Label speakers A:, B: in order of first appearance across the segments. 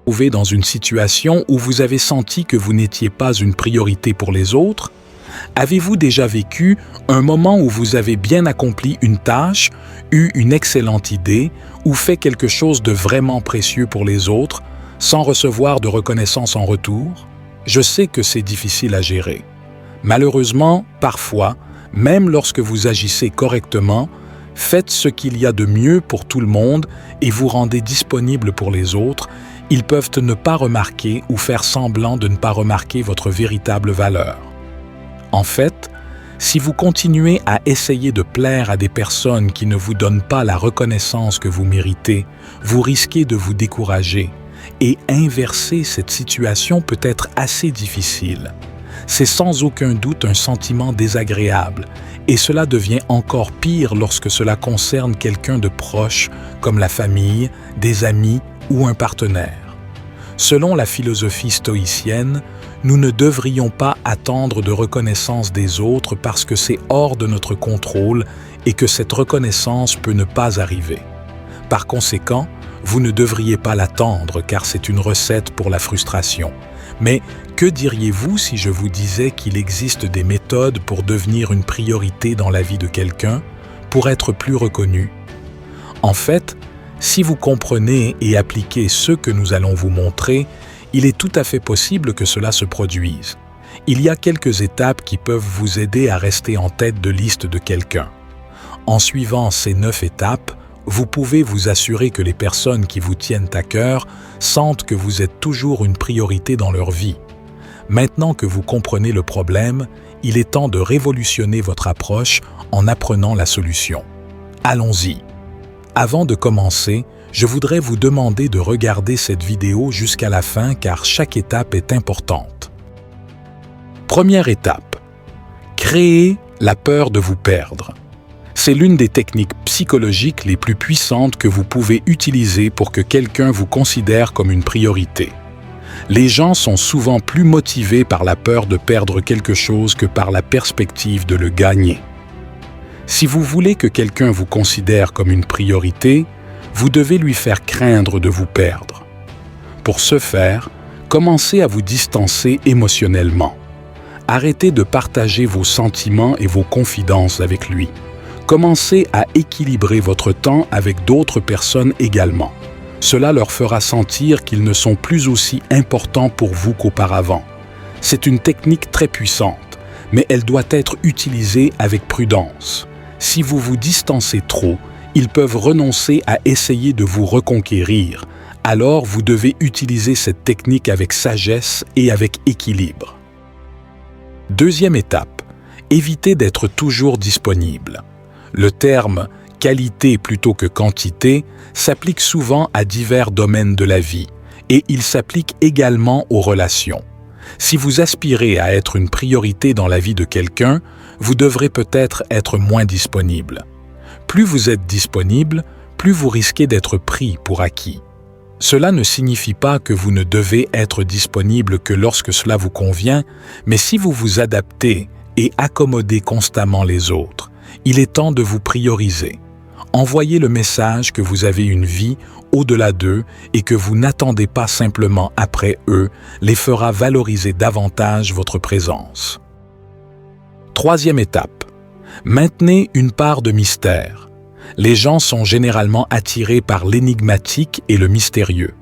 A: Trouvez dans une situation où vous avez senti que vous n'étiez pas une priorité pour les autres? Avez-vous déjà vécu un moment où vous avez bien accompli une tâche, eu une excellente idée ou fait quelque chose de vraiment précieux pour les autres sans recevoir de reconnaissance en retour? Je sais que c'est difficile à gérer. Malheureusement, parfois, même lorsque vous agissez correctement, faites ce qu'il y a de mieux pour tout le monde et vous rendez disponible pour les autres, ils peuvent ne pas remarquer ou faire semblant de ne pas remarquer votre véritable valeur. En fait, si vous continuez à essayer de plaire à des personnes qui ne vous donnent pas la reconnaissance que vous méritez, vous risquez de vous décourager. Et inverser cette situation peut être assez difficile. C'est sans aucun doute un sentiment désagréable, et cela devient encore pire lorsque cela concerne quelqu'un de proche, comme la famille, des amis ou un partenaire. Selon la philosophie stoïcienne, nous ne devrions pas attendre de reconnaissance des autres parce que c'est hors de notre contrôle et que cette reconnaissance peut ne pas arriver. Par conséquent, vous ne devriez pas l'attendre car c'est une recette pour la frustration. Mais que diriez-vous si je vous disais qu'il existe des méthodes pour devenir une priorité dans la vie de quelqu'un, pour être plus reconnu? En fait, si vous comprenez et appliquez ce que nous allons vous montrer, il est tout à fait possible que cela se produise. Il y a quelques étapes qui peuvent vous aider à rester en tête de liste de quelqu'un. En suivant ces 9 étapes, vous pouvez vous assurer que les personnes qui vous tiennent à cœur sentent que vous êtes toujours une priorité dans leur vie. Maintenant que vous comprenez le problème, il est temps de révolutionner votre approche en apprenant la solution. Allons-y. Avant de commencer, je voudrais vous demander de regarder cette vidéo jusqu'à la fin car chaque étape est importante. Première étape. Créer la peur de vous perdre. C'est l'une des techniques psychologiques les plus puissantes que vous pouvez utiliser pour que quelqu'un vous considère comme une priorité. Les gens sont souvent plus motivés par la peur de perdre quelque chose que par la perspective de le gagner. Si vous voulez que quelqu'un vous considère comme une priorité, vous devez lui faire craindre de vous perdre. Pour ce faire, commencez à vous distancer émotionnellement. Arrêtez de partager vos sentiments et vos confidences avec lui. Commencez à équilibrer votre temps avec d'autres personnes également. Cela leur fera sentir qu'ils ne sont plus aussi importants pour vous qu'auparavant. C'est une technique très puissante, mais elle doit être utilisée avec prudence. Si vous vous distancez trop, ils peuvent renoncer à essayer de vous reconquérir. Alors vous devez utiliser cette technique avec sagesse et avec équilibre. Deuxième étape, évitez d'être toujours disponible. Le terme « qualité plutôt que quantité » s'applique souvent à divers domaines de la vie et il s'applique également aux relations. Si vous aspirez à être une priorité dans la vie de quelqu'un, vous devrez peut-être être moins disponible. Plus vous êtes disponible, plus vous risquez d'être pris pour acquis. Cela ne signifie pas que vous ne devez être disponible que lorsque cela vous convient, mais si vous vous adaptez et accommodez constamment les autres, il est temps de vous prioriser. Envoyez le message que vous avez une vie au-delà d'eux et que vous n'attendez pas simplement après eux, les fera valoriser davantage votre présence. Troisième étape. Maintenez une part de mystère. Les gens sont généralement attirés par l'énigmatique et le mystérieux.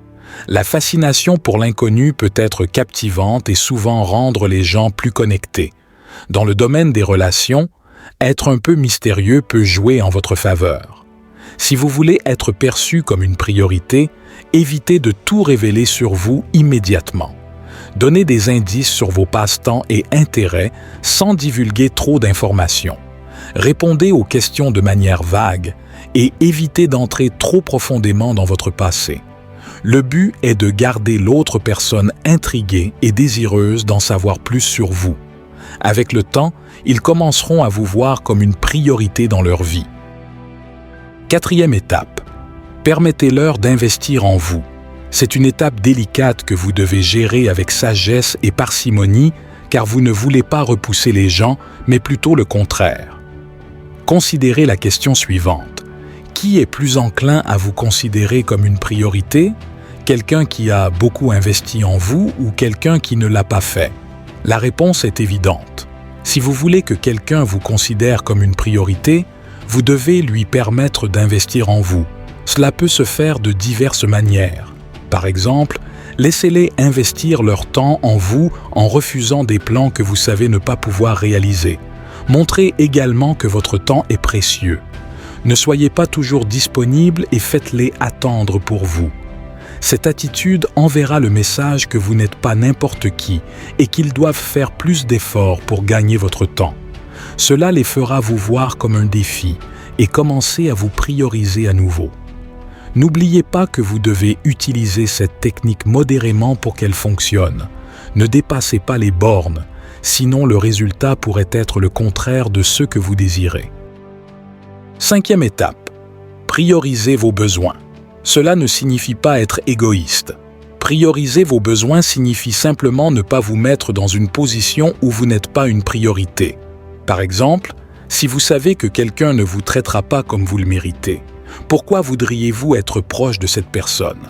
A: La fascination pour l'inconnu peut être captivante et souvent rendre les gens plus connectés. Dans le domaine des relations, être un peu mystérieux peut jouer en votre faveur. Si vous voulez être perçu comme une priorité, évitez de tout révéler sur vous immédiatement. Donnez des indices sur vos passe-temps et intérêts sans divulguer trop d'informations. Répondez aux questions de manière vague et évitez d'entrer trop profondément dans votre passé. Le but est de garder l'autre personne intriguée et désireuse d'en savoir plus sur vous. Avec le temps, ils commenceront à vous voir comme une priorité dans leur vie. Quatrième étape. Permettez-leur d'investir en vous. C'est une étape délicate que vous devez gérer avec sagesse et parcimonie car vous ne voulez pas repousser les gens, mais plutôt le contraire. Considérez la question suivante. Qui est plus enclin à vous considérer comme une priorité? Quelqu'un qui a beaucoup investi en vous ou quelqu'un qui ne l'a pas fait? La réponse est évidente. Si vous voulez que quelqu'un vous considère comme une priorité, vous devez lui permettre d'investir en vous. Cela peut se faire de diverses manières. Par exemple, laissez-les investir leur temps en vous en refusant des plans que vous savez ne pas pouvoir réaliser. Montrez également que votre temps est précieux. Ne soyez pas toujours disponible et faites-les attendre pour vous. Cette attitude enverra le message que vous n'êtes pas n'importe qui et qu'ils doivent faire plus d'efforts pour gagner votre temps. Cela les fera vous voir comme un défi et commencer à vous prioriser à nouveau. N'oubliez pas que vous devez utiliser cette technique modérément pour qu'elle fonctionne. Ne dépassez pas les bornes, sinon le résultat pourrait être le contraire de ce que vous désirez. 5e étape. Priorisez vos besoins. Cela ne signifie pas être égoïste. Prioriser vos besoins signifie simplement ne pas vous mettre dans une position où vous n'êtes pas une priorité. Par exemple, si vous savez que quelqu'un ne vous traitera pas comme vous le méritez, pourquoi voudriez-vous être proche de cette personne?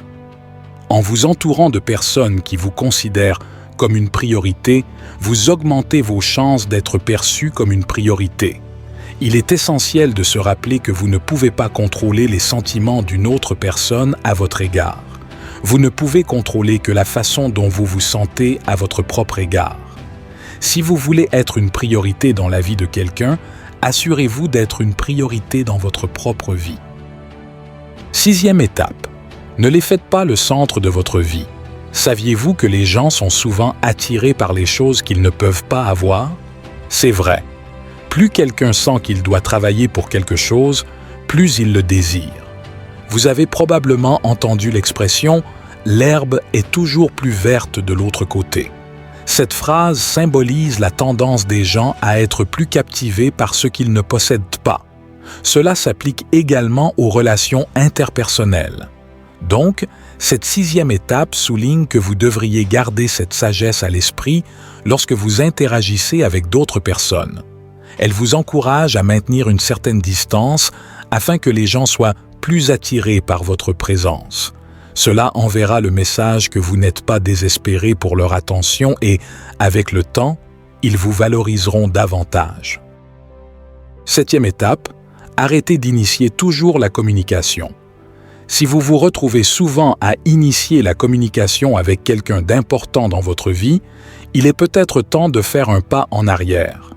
A: En vous entourant de personnes qui vous considèrent comme une priorité, vous augmentez vos chances d'être perçu comme une priorité. Il est essentiel de se rappeler que vous ne pouvez pas contrôler les sentiments d'une autre personne à votre égard. Vous ne pouvez contrôler que la façon dont vous vous sentez à votre propre égard. Si vous voulez être une priorité dans la vie de quelqu'un, assurez-vous d'être une priorité dans votre propre vie. 6e étape. Ne les faites pas le centre de votre vie. Saviez-vous que les gens sont souvent attirés par les choses qu'ils ne peuvent pas avoir? C'est vrai. Plus quelqu'un sent qu'il doit travailler pour quelque chose, plus il le désire. Vous avez probablement entendu l'expression « l'herbe est toujours plus verte de l'autre côté ». Cette phrase symbolise la tendance des gens à être plus captivés par ce qu'ils ne possèdent pas. Cela s'applique également aux relations interpersonnelles. Donc, cette 6e étape souligne que vous devriez garder cette sagesse à l'esprit lorsque vous interagissez avec d'autres personnes. Elle vous encourage à maintenir une certaine distance afin que les gens soient plus attirés par votre présence. Cela enverra le message que vous n'êtes pas désespéré pour leur attention et, avec le temps, ils vous valoriseront davantage. 7e étape, arrêtez d'initier toujours la communication. Si vous vous retrouvez souvent à initier la communication avec quelqu'un d'important dans votre vie, il est peut-être temps de faire un pas en arrière.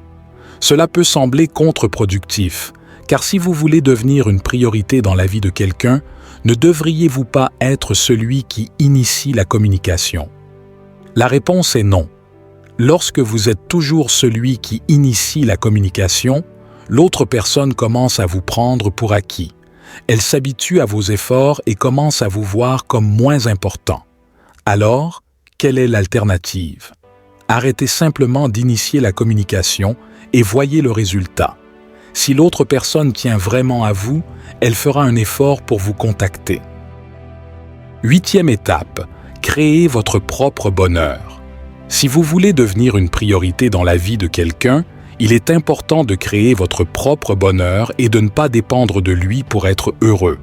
A: Cela peut sembler contre-productif, car si vous voulez devenir une priorité dans la vie de quelqu'un, ne devriez-vous pas être celui qui initie la communication? La réponse est non. Lorsque vous êtes toujours celui qui initie la communication, l'autre personne commence à vous prendre pour acquis. Elle s'habitue à vos efforts et commence à vous voir comme moins important. Alors, quelle est l'alternative? Arrêtez simplement d'initier la communication et voyez le résultat. Si l'autre personne tient vraiment à vous, elle fera un effort pour vous contacter. 8e étape, créez votre propre bonheur. Si vous voulez devenir une priorité dans la vie de quelqu'un, il est important de créer votre propre bonheur et de ne pas dépendre de lui pour être heureux.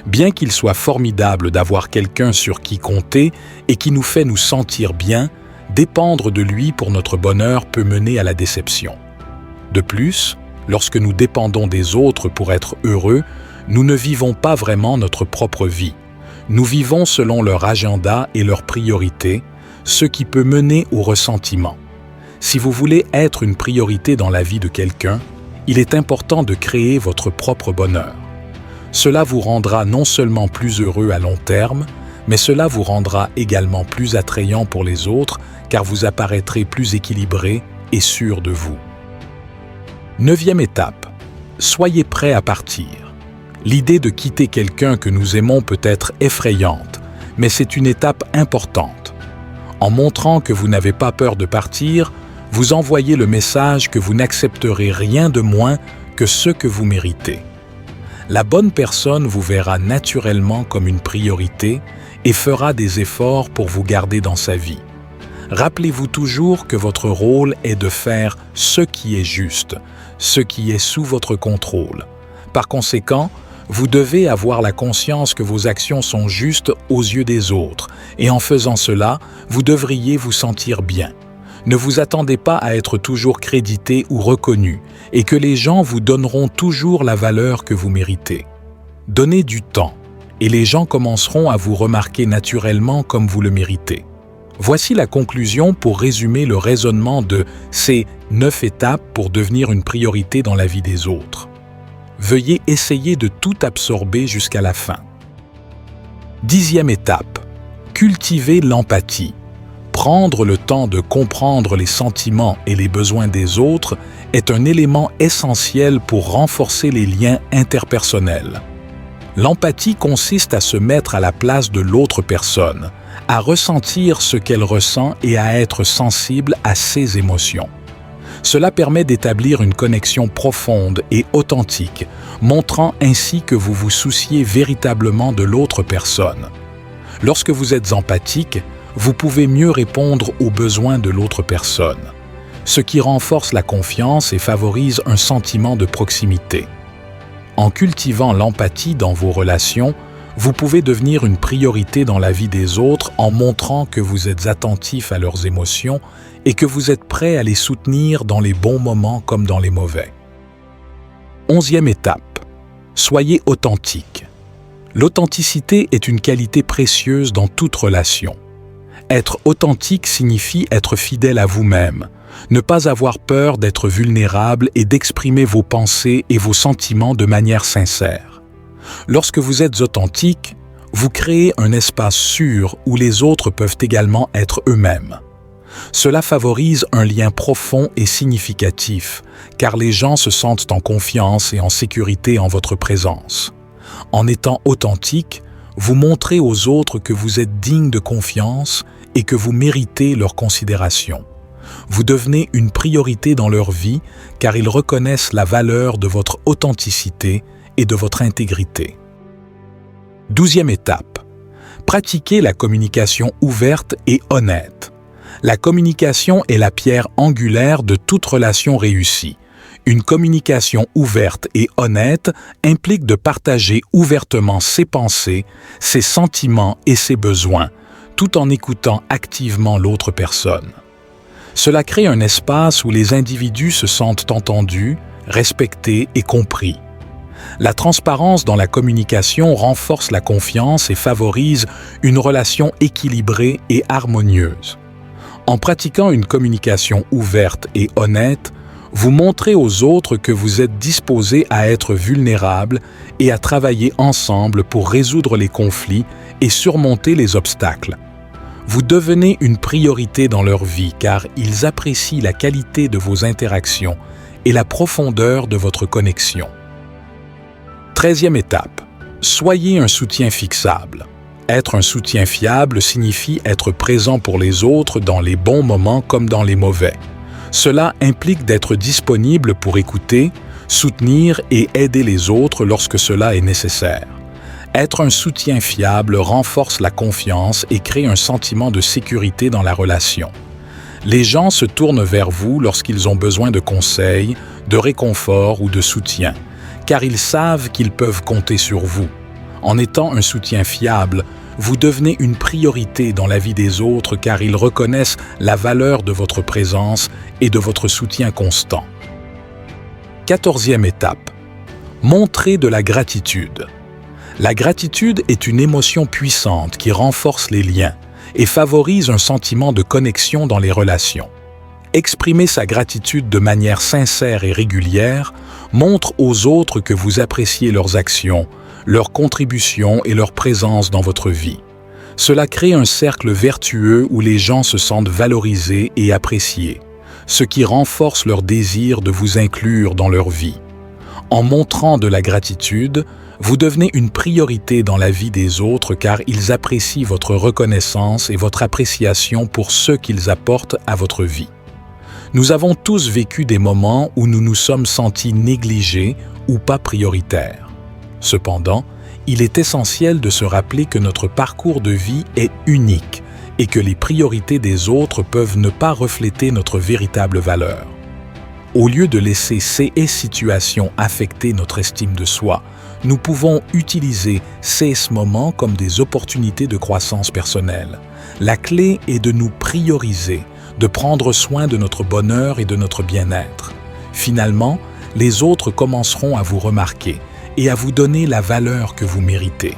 A: Bien qu'il soit formidable d'avoir quelqu'un sur qui compter et qui nous fait nous sentir bien, dépendre de lui pour notre bonheur peut mener à la déception. De plus, lorsque nous dépendons des autres pour être heureux, nous ne vivons pas vraiment notre propre vie. Nous vivons selon leur agenda et leurs priorités, ce qui peut mener au ressentiment. Si vous voulez être une priorité dans la vie de quelqu'un, il est important de créer votre propre bonheur. Cela vous rendra non seulement plus heureux à long terme, mais cela vous rendra également plus attrayant pour les autres car vous apparaîtrez plus équilibré et sûr de vous. 9e étape. Soyez prêt à partir. L'idée de quitter quelqu'un que nous aimons peut être effrayante, mais c'est une étape importante. En montrant que vous n'avez pas peur de partir, vous envoyez le message que vous n'accepterez rien de moins que ce que vous méritez. La bonne personne vous verra naturellement comme une priorité et fera des efforts pour vous garder dans sa vie. Rappelez-vous toujours que votre rôle est de faire ce qui est juste, ce qui est sous votre contrôle. Par conséquent, Vous devez avoir la conscience que vos actions sont justes aux yeux des autres, et en faisant cela, vous devriez vous sentir bien. Ne vous attendez pas à être toujours crédité ou reconnu, et que les gens vous donneront toujours la valeur que vous méritez. Donnez du temps, et les gens commenceront à vous remarquer naturellement comme vous le méritez. Voici la conclusion pour résumer le raisonnement de ces 9 étapes pour devenir une priorité dans la vie des autres. Veuillez essayer de tout absorber jusqu'à la fin. 10e étape. Cultiver l'empathie. Prendre le temps de comprendre les sentiments et les besoins des autres est un élément essentiel pour renforcer les liens interpersonnels. L'empathie consiste à se mettre à la place de l'autre personne, à ressentir ce qu'elle ressent et à être sensible à ses émotions. Cela permet d'établir une connexion profonde et authentique, montrant ainsi que vous vous souciez véritablement de l'autre personne. Lorsque vous êtes empathique, vous pouvez mieux répondre aux besoins de l'autre personne, ce qui renforce la confiance et favorise un sentiment de proximité. En cultivant l'empathie dans vos relations, vous pouvez devenir une priorité dans la vie des autres en montrant que vous êtes attentif à leurs émotions et que vous êtes prêt à les soutenir dans les bons moments comme dans les mauvais. 11e étape. Soyez authentique. L'authenticité est une qualité précieuse dans toute relation. Être authentique signifie être fidèle à vous-même, ne pas avoir peur d'être vulnérable et d'exprimer vos pensées et vos sentiments de manière sincère. Lorsque vous êtes authentique, vous créez un espace sûr où les autres peuvent également être eux-mêmes. Cela favorise un lien profond et significatif, car les gens se sentent en confiance et en sécurité en votre présence. En étant authentique, vous montrez aux autres que vous êtes digne de confiance et que vous méritez leur considération. Vous devenez une priorité dans leur vie car ils reconnaissent la valeur de votre authenticité et de votre intégrité. 12e étape. Pratiquez la communication ouverte et honnête. La communication est la pierre angulaire de toute relation réussie. Une communication ouverte et honnête implique de partager ouvertement ses pensées, ses sentiments et ses besoins, tout en écoutant activement l'autre personne. Cela crée un espace où les individus se sentent entendus, respectés et compris. La transparence dans la communication renforce la confiance et favorise une relation équilibrée et harmonieuse. En pratiquant une communication ouverte et honnête, vous montrez aux autres que vous êtes disposés à être vulnérables et à travailler ensemble pour résoudre les conflits et surmonter les obstacles. Vous devenez une priorité dans leur vie car ils apprécient la qualité de vos interactions et la profondeur de votre connexion. 13e étape. Soyez un soutien fixable. Être un soutien fiable signifie être présent pour les autres dans les bons moments comme dans les mauvais. Cela implique d'être disponible pour écouter, soutenir et aider les autres lorsque cela est nécessaire. Être un soutien fiable renforce la confiance et crée un sentiment de sécurité dans la relation. Les gens se tournent vers vous lorsqu'ils ont besoin de conseils, de réconfort ou de soutien, car ils savent qu'ils peuvent compter sur vous. En étant un soutien fiable, vous devenez une priorité dans la vie des autres car ils reconnaissent la valeur de votre présence et de votre soutien constant. 14e étape. Montrez de la gratitude. La gratitude est une émotion puissante qui renforce les liens et favorise un sentiment de connexion dans les relations. Exprimer sa gratitude de manière sincère et régulière montre aux autres que vous appréciez leurs actions, leur contribution et leur présence dans votre vie. Cela crée un cercle vertueux où les gens se sentent valorisés et appréciés, ce qui renforce leur désir de vous inclure dans leur vie. En montrant de la gratitude, vous devenez une priorité dans la vie des autres car ils apprécient votre reconnaissance et votre appréciation pour ce qu'ils apportent à votre vie. Nous avons tous vécu des moments où nous nous sommes sentis négligés ou pas prioritaires. Cependant, il est essentiel de se rappeler que notre parcours de vie est unique et que les priorités des autres peuvent ne pas refléter notre véritable valeur. Au lieu de laisser ces situations affecter notre estime de soi, Nous pouvons utiliser ces moments comme des opportunités de croissance personnelle. La clé est de nous prioriser, de prendre soin de notre bonheur et de notre bien-être. Finalement, les autres commenceront à vous remarquer et à vous donner la valeur que vous méritez.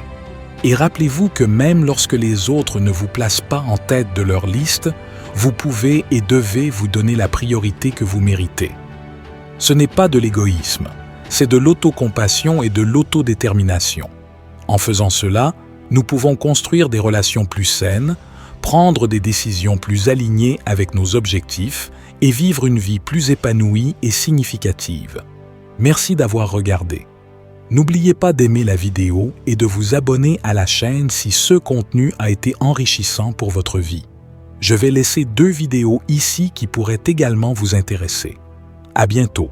A: Et rappelez-vous que même lorsque les autres ne vous placent pas en tête de leur liste, vous pouvez et devez vous donner la priorité que vous méritez. Ce n'est pas de l'égoïsme, c'est de l'autocompassion et de l'autodétermination. En faisant cela, nous pouvons construire des relations plus saines, prendre des décisions plus alignées avec nos objectifs et vivre une vie plus épanouie et significative. Merci d'avoir regardé. N'oubliez pas d'aimer la vidéo et de vous abonner à la chaîne si ce contenu a été enrichissant pour votre vie. Je vais laisser 2 vidéos ici qui pourraient également vous intéresser. À bientôt.